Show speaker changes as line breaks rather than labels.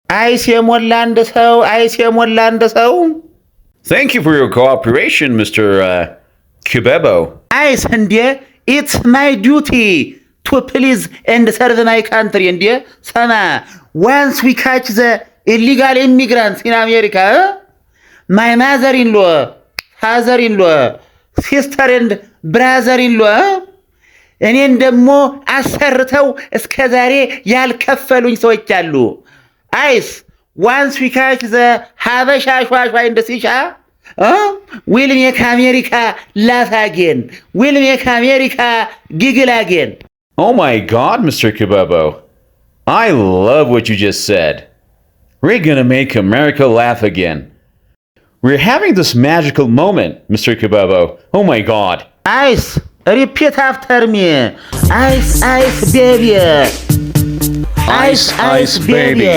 አይስ የሞላ አንድ ሰው አይስ የሞላ አንድ ሰው
Thank you for your cooperation, Mr. Kubebo.
አይስ እንዴ ኢትስ ማይ ዲዩቲ ቱ ፕሊዝ ኤንድ ሰርቭ ማይ ካንትሪ እንዴ ሰማ ዋንስ ዊ ካች ዘ ኢሊጋል ኢሚግራንትስ ኢን አሜሪካ ማይ ማዘር ኢን ሎ ፋዘር ኢን ሎ ሲስተር ኤንድ ብራዘር ኢን ሎ እኔን ደግሞ አሰርተው እስከ ዛሬ ያልከፈሉኝ ሰዎች አሉ። አይስ ዋንስ ዊ ካች ዘ ሀበሻ ሿሿ እንደ ሲሻ ዊል ሜክ አሜሪካ ላፍ አጌን ዊል ሜክ አሜሪካ ጊግል አጌን።
Oh my God, Mr. Kubebo. I love what you just said. We're gonna make America laugh again. We're having this magical moment, Mr. Kubebo. Oh my God.
Ice, repeat after me. Ice, ice, baby.
Ice, ice, baby.